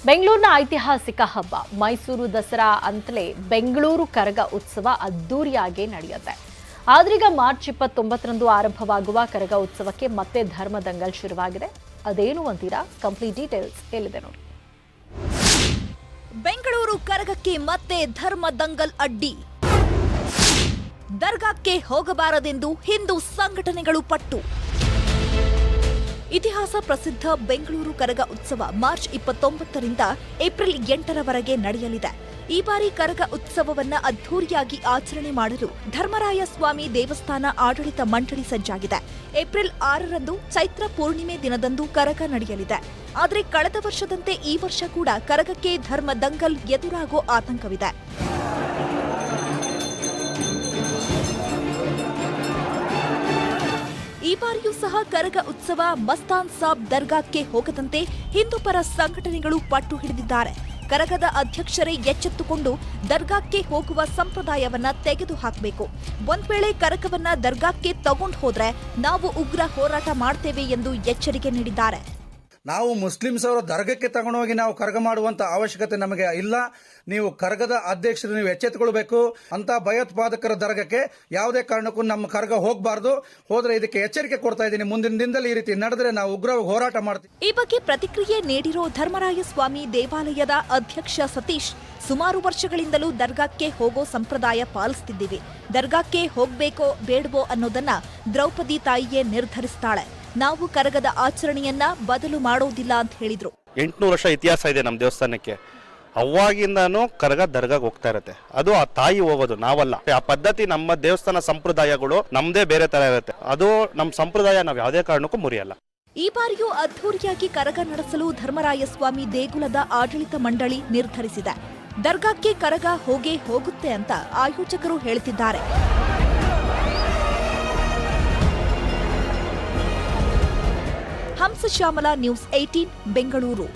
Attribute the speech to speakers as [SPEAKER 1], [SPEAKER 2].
[SPEAKER 1] ಬೆಂಗಳೂರಿನ ಐತಿಹಾಸಿಕ ಹಬ್ಬ ಮೈಸೂರು ದಸರಾ ಅಂತಲೇ ಬೆಂಗಳೂರು ಕರಗ ಉತ್ಸವ ಅದ್ದೂರಿಯಾಗಿ ನಡೆಯುತ್ತೆ. ಆದ್ರೀಗ ಮಾರ್ಚ್ 29ರಂದು ಆರಂಭವಾಗುವ ಕರಗ ಉತ್ಸವಕ್ಕೆ ಮತ್ತೆ ಧರ್ಮದಂಗಲ್ ಶುರುವಾಗಿದೆ. ಅದೇನು ಅಂತೀರಾ? ಕಂಪ್ಲೀಟ್ ಡೀಟೇಲ್ಸ್ ಎಲ್ಲಿದೆ ನೋಡಿ.
[SPEAKER 2] ಬೆಂಗಳೂರು ಕರಗಕ್ಕೆ ಮತ್ತೆ ಧರ್ಮದಂಗಲ್ ಅಡ್ಡಿ. ದರ್ಗಾಕ್ಕೆ ಹೋಗಬಾರದೆಂದು ಹಿಂದೂ ಸಂಘಟನೆಗಳು ಪಟ್ಟು. ಇತಿಹಾಸ ಪ್ರಸಿದ್ಧ ಬೆಂಗಳೂರು ಕರಗ ಉತ್ಸವ ಮಾರ್ಚ್ 29ರಿಂದ ಏಪ್ರಿಲ್ 8ರವರೆಗೆ ನಡೆಯಲಿದೆ. ಈ ಬಾರಿ ಕರಗ ಉತ್ಸವವನ್ನ ಅದ್ದೂರಿಯಾಗಿ ಆಚರಣೆ ಮಾಡಲು ಧರ್ಮರಾಯ ಸ್ವಾಮಿ ದೇವಸ್ಥಾನ ಆಡಳಿತ ಮಂಡಳಿ ಸಜ್ಜಾಗಿದೆ. ಏಪ್ರಿಲ್ 6ರಂದು ಚೈತ್ರ ಪೂರ್ಣಿಮೆ ದಿನದಂದು ಕರಗ ನಡೆಯಲಿದೆ. ಆದರೆ ಕಳೆದ ವರ್ಷದಂತೆ ಈ ವರ್ಷ ಕೂಡ ಕರಗಕ್ಕೆ ಧರ್ಮದಂಗಲ್ ಎದುರಾಗೋ ಆತಂಕವಿದೆ. ಈ ಬಾರಿಯೂ ಸಹ ಕರಗ ಉತ್ಸವ ಮಸ್ತಾನ್ ಸಾಬ್ ದರ್ಗಾಕ್ಕೆ ಹೋಗದಂತೆ ಹಿಂದೂ ಪರ ಸಂಘಟನೆಗಳು ಪಟ್ಟು ಹಿಡಿದಿದ್ದಾರೆ. ಕರಗದ ಅಧ್ಯಕ್ಷರೇ ಎಚ್ಚೆತ್ತುಕೊಂಡು ದರ್ಗಾಕ್ಕೆ ಹೋಗುವ ಸಂಪ್ರದಾಯವನ್ನ ತೆಗೆದುಹಾಕಬೇಕು. ಒಂದ್ ವೇಳೆ ಕರಗವನ್ನ ದರ್ಗಾಕ್ಕೆ ತಗೊಂಡು ಹೋದ್ರೆ ನಾವು ಉಗ್ರ ಹೋರಾಟ ಮಾಡ್ತೇವೆ ಎಂದು ಎಚ್ಚರಿಕೆ ನೀಡಿದ್ದಾರೆ.
[SPEAKER 3] ನಾವು ಮುಸ್ಲಿಮ್ಸ್ ಅವರ ದರ್ಗಕ್ಕೆ ತಗೊಂಡೋಗಿ ನಾವು ಕರಗ ಮಾಡುವಂತ ಅವಶ್ಯಕತೆ ನಮಗೆ ಇಲ್ಲ. ನೀವು ಕರಗದ ಅಧ್ಯಕ್ಷರು ನೀವು ಎಚ್ಚೆತ್ತುಕೊಳ್ಬೇಕು. ಅಂತ ಭಯೋತ್ಪಾದಕರ ದರ್ಗಕ್ಕೆ ಯಾವುದೇ ಕಾರಣಕ್ಕೂ ನಮ್ಮ ಕರಗ ಹೋಗಬಾರದು. ಹೋದ್ರೆ ಇದಕ್ಕೆ ಎಚ್ಚರಿಕೆ ಕೊಡ್ತಾ ಇದ್ದೀನಿ. ಮುಂದಿನ ದಿನದಲ್ಲಿ ಈ ರೀತಿ ನಡೆದ್ರೆ ನಾವು ಉಗ್ರ ಹೋರಾಟ ಮಾಡ್ತೀವಿ.
[SPEAKER 2] ಈ ಬಗ್ಗೆ ಪ್ರತಿಕ್ರಿಯೆ ನೀಡಿರೋ ಧರ್ಮರಾಯ ಸ್ವಾಮಿ ದೇವಾಲಯದ ಅಧ್ಯಕ್ಷ ಸತೀಶ್, ಸುಮಾರು ವರ್ಷಗಳಿಂದಲೂ ದರ್ಗಾಕ್ಕೆ ಹೋಗೋ ಸಂಪ್ರದಾಯ ಪಾಲಿಸ್ತಿದ್ದೀವಿ. ದರ್ಗಾಕ್ಕೆ ಹೋಗ್ಬೇಕೋ ಬೇಡವೋ ಅನ್ನೋದನ್ನ ದ್ರೌಪದಿ ತಾಯಿಯೇ ನಿರ್ಧರಿಸ್ತಾಳೆ. ನಾವು ಕರಗದ ಆಚರಣೆಯನ್ನ ಬದಲು ಮಾಡೋದಿಲ್ಲ ಅಂತ ಹೇಳಿದ್ರು.
[SPEAKER 4] 800 ವರ್ಷ ಇತಿಹಾಸ ಇದೆ ನಮ್ಮ ದೇವಸ್ಥಾನಕ್ಕೆ. ಅವಾಗಿಂದಾನು ಕರಗ ದರ್ಗಾಗ್ ಹೋಗ್ತಾ ಇರುತ್ತೆ. ಅದು ಆ ತಾಯಿ ಹೋಗೋದು, ನಾವಲ್ಲ. ಆ ಪದ್ಧತಿ ನಮ್ಮ ದೇವಸ್ಥಾನ ಸಂಪ್ರದಾಯಗಳು ನಮ್ದೇ ಬೇರೆ ತರ ಇರುತ್ತೆ. ಅದು ನಮ್ಮ ಸಂಪ್ರದಾಯ ನಾವು ಯಾವುದೇ ಕಾರಣಕ್ಕೂ ಮುರಿಯಲ್ಲ.
[SPEAKER 2] ಈ ಬಾರಿಯೂ ಅದ್ದೂರಿಯಾಗಿ ಕರಗ ನಡೆಸಲು ಧರ್ಮರಾಯ ಸ್ವಾಮಿ ದೇಗುಲದ ಆಡಳಿತ ಮಂಡಳಿ ನಿರ್ಧರಿಸಿದೆ. ದರ್ಗಾಕ್ಕೆ ಕರಗ ಹೋಗೇ ಹೋಗುತ್ತೆ ಅಂತ ಆಯೋಜಕರು ಹೇಳ್ತಿದ್ದಾರೆ. ಹಂಸ ಶ್ಯಾಮಲ, ನ್ಯೂಸ್ 18, ಬೆಂಗಳೂರು.